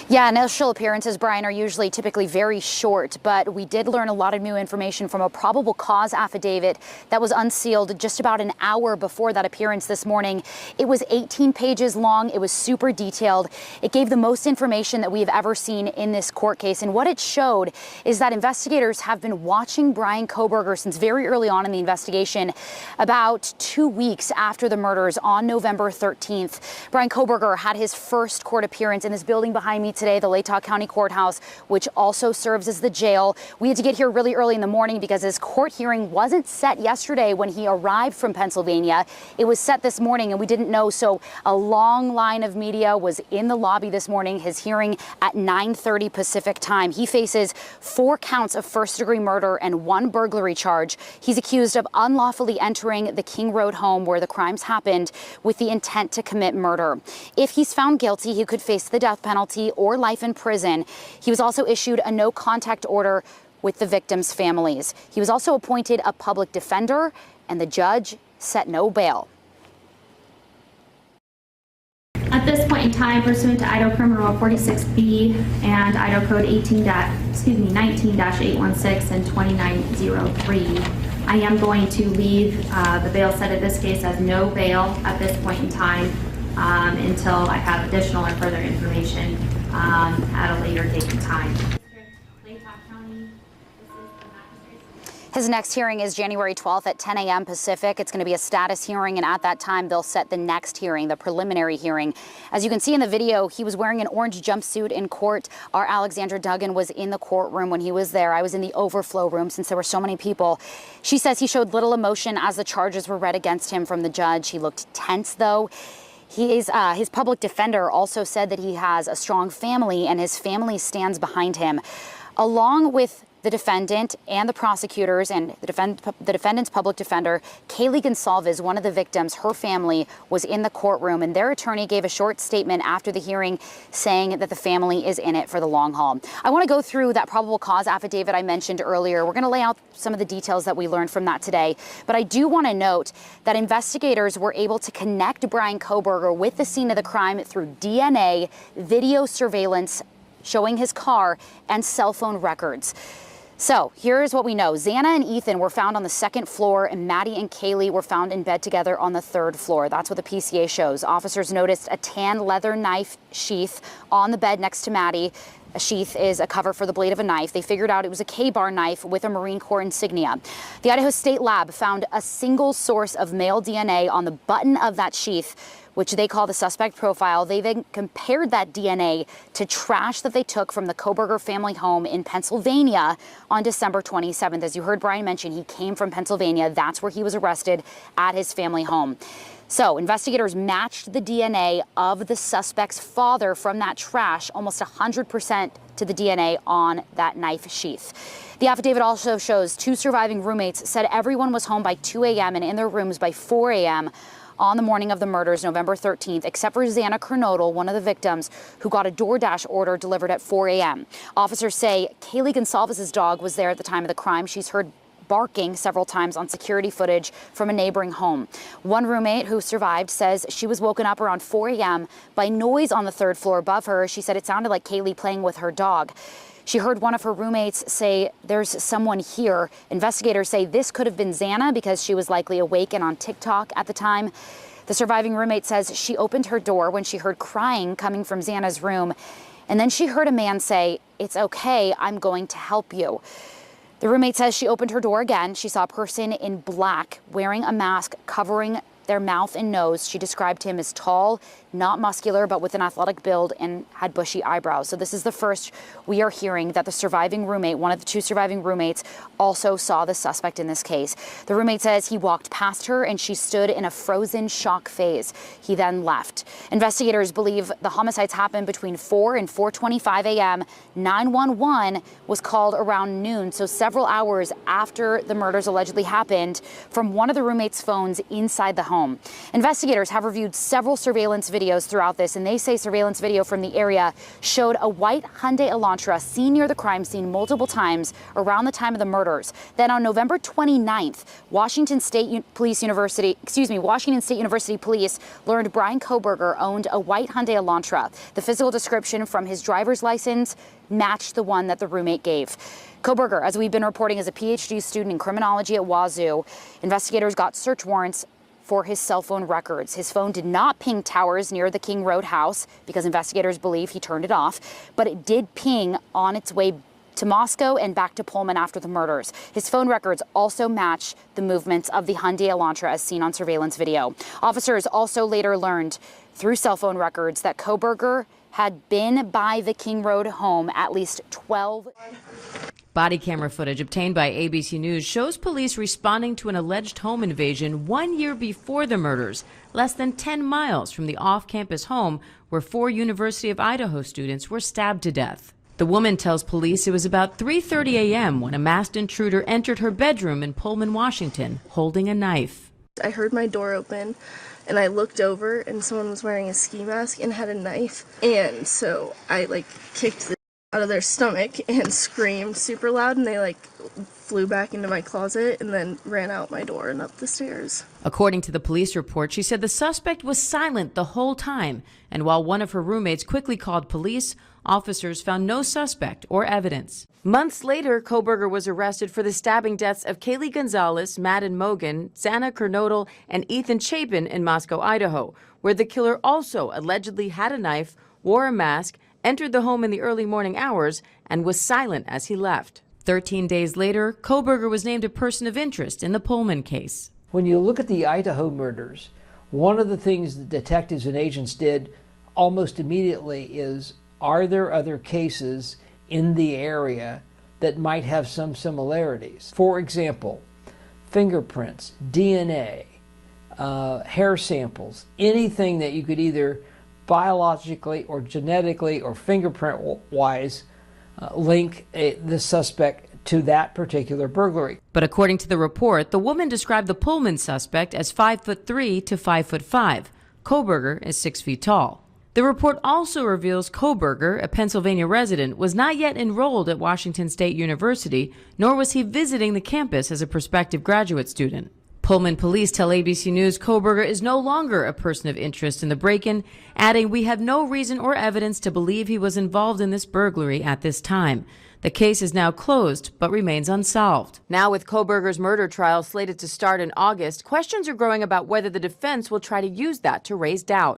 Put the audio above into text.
Yeah, initial appearances, Brian, are typically very short, but we did learn a lot of new information from a probable cause affidavit that was unsealed just about an hour before that appearance this morning. It was 18 pages long. It was super detailed. It gave the most information that we have ever seen in this court case. And what it showed is that investigators have been watching Bryan Kohberger since very early on in the investigation, about 2 weeks after the murders on November 13th. Bryan Kohberger had his first court appearance in this building behind me today, the Latah County Courthouse, which also serves as the jail. We had to get here really early in the morning because his court hearing wasn't set yesterday when he arrived from Pennsylvania. It was set this morning and we didn't know, so a long line of media was in the lobby this morning. His hearing at 9:30 Pacific time. He faces 4 counts of first-degree murder and 1 burglary charge. He's accused of unlawfully entering the King Road home where the crimes happened with the intent to commit murder. If he's found guilty, he could face the death penalty or life in prison. He was also issued a no-contact order with the victims' families. He was also appointed a public defender, and the judge set no bail. At this point in time, pursuant to Idaho Criminal Law 46B and Idaho Code 19-816 and 2903, I am going to leave the bail set at this case as no bail at this point in time until I have additional or further information at a later date and time. His next hearing is January 12th at 10 a.m. Pacific. It's going to be a status hearing, and at that time, they'll set the next hearing, the preliminary hearing. As you can see in the video, he was wearing an orange jumpsuit in court. Our Alexandra Duggan was in the courtroom when he was there. I was in the overflow room since there were so many people. She says he showed little emotion as the charges were read against him from the judge. He looked tense, though. His public defender also said that he has a strong family and his family stands behind him. Along with the defendant and the prosecutors and the defendant's public defender, Kaylee Goncalves, one of the victims, her family was in the courtroom, and their attorney gave a short statement after the hearing saying that the family is in it for the long haul. I want to go through that probable cause affidavit I mentioned earlier. We're going to lay out some of the details that we learned from that today, but I do want to note that investigators were able to connect Bryan Kohberger with the scene of the crime through DNA, video surveillance showing his car, and cell phone records. So here's what we know. Xana and Ethan were found on the 2nd floor, and Maddie and Kaylee were found in bed together on the 3rd floor. That's what the PCA shows. Officers noticed a tan leather knife sheath on the bed next to Maddie. A sheath is a cover for the blade of a knife. They figured out it was a K-bar knife with a Marine Corps insignia. The Idaho State Lab found a single source of male DNA on the button of that sheath, which they call the suspect profile. They then compared that DNA to trash that they took from the Kohberger family home in Pennsylvania on December 27th. As you heard Brian mention, he came from Pennsylvania. That's where he was arrested, at his family home. So investigators matched the DNA of the suspect's father from that trash almost 100% to the DNA on that knife sheath. The affidavit also shows 2 surviving roommates said everyone was home by 2 a.m. and in their rooms by 4 a.m. on the morning of the murders, November 13th, except for Xana Kernodle, one of the victims, who got a DoorDash order delivered at 4 a.m. Officers say Kaylee Goncalves' dog was there at the time of the crime. She's heard barking several times on security footage from a neighboring home. One roommate who survived says she was woken up around 4 a.m. by noise on the 3rd floor above her. She said it sounded like Kaylee playing with her dog. She heard one of her roommates say, "There's someone here." Investigators say this could have been Xana because she was likely awake and on TikTok at the time. The surviving roommate says she opened her door when she heard crying coming from Xana's room, and then she heard a man say, "It's okay, I'm going to help you." The roommate says she opened her door again. She saw a person in black wearing a mask covering their mouth and nose. She described him as tall, not muscular, but with an athletic build and had bushy eyebrows. So this is the first we are hearing that the surviving roommate, one of the 2 surviving roommates, also saw the suspect in this case. The roommate says he walked past her and she stood in a frozen shock phase. He then left. Investigators believe the homicides happened between 4 and 4:25 a.m. 911 was called around noon, so several hours after the murders allegedly happened, from one of the roommates' phones inside the home. Investigators have reviewed several surveillance videos videos throughout this, and they say surveillance video from the area showed a white Hyundai Elantra seen near the crime scene multiple times around the time of the murders. Then on November 29th, Washington State University police learned Bryan Kohberger owned a white Hyundai Elantra. The physical description from his driver's license matched the one that the roommate gave. Kohberger, as we've been reporting, is a PhD student in criminology at Wazoo. Investigators got search warrants for his cell phone records. His phone did not ping towers near the King Road house because investigators believe he turned it off, but it did ping on its way to Moscow and back to Pullman after the murders. His phone records also match the movements of the Hyundai Elantra as seen on surveillance video. Officers also later learned through cell phone records that Kohberger had been by the King Road home at least 12. Body camera footage obtained by ABC News shows police responding to an alleged home invasion 1 year before the murders, less than 10 miles from the off-campus home where 4 University of Idaho students were stabbed to death. The woman tells police it was about 3:30 a.m. when a masked intruder entered her bedroom in Pullman, Washington, holding a knife. I heard my door open and I looked over and someone was wearing a ski mask and had a knife. And so I kicked the out of their stomach and screamed super loud, and they flew back into my closet and then ran out my door and up the stairs. According to the police report, she said the suspect was silent the whole time, and while one of her roommates quickly called police, officers found no suspect or evidence. Months later, Kohberger was arrested for the stabbing deaths of Kaylee Goncalves, Madison Mogen, Xana Kernodle, and Ethan Chapin in Moscow, Idaho, where the killer also allegedly had a knife, wore a mask, entered the home in the early morning hours, and was silent as he left. 13 days later, Kohberger was named a person of interest in the Pullman case. When you look at the Idaho murders, one of the things that detectives and agents did almost immediately is, are there other cases in the area that might have some similarities? For example, fingerprints, DNA, hair samples, anything that you could either biologically or genetically or fingerprint-wise link the suspect to that particular burglary. But according to the report, the woman described the Pullman suspect as 5'3" to 5'5". Kohberger is 6 feet tall. The report also reveals Kohberger, a Pennsylvania resident, was not yet enrolled at Washington State University, nor was he visiting the campus as a prospective graduate student. Pullman police tell ABC News Kohberger is no longer a person of interest in the break-in, adding, "We have no reason or evidence to believe he was involved in this burglary at this time." The case is now closed, but remains unsolved. Now, with Kohberger's murder trial slated to start in August, questions are growing about whether the defense will try to use that to raise doubt.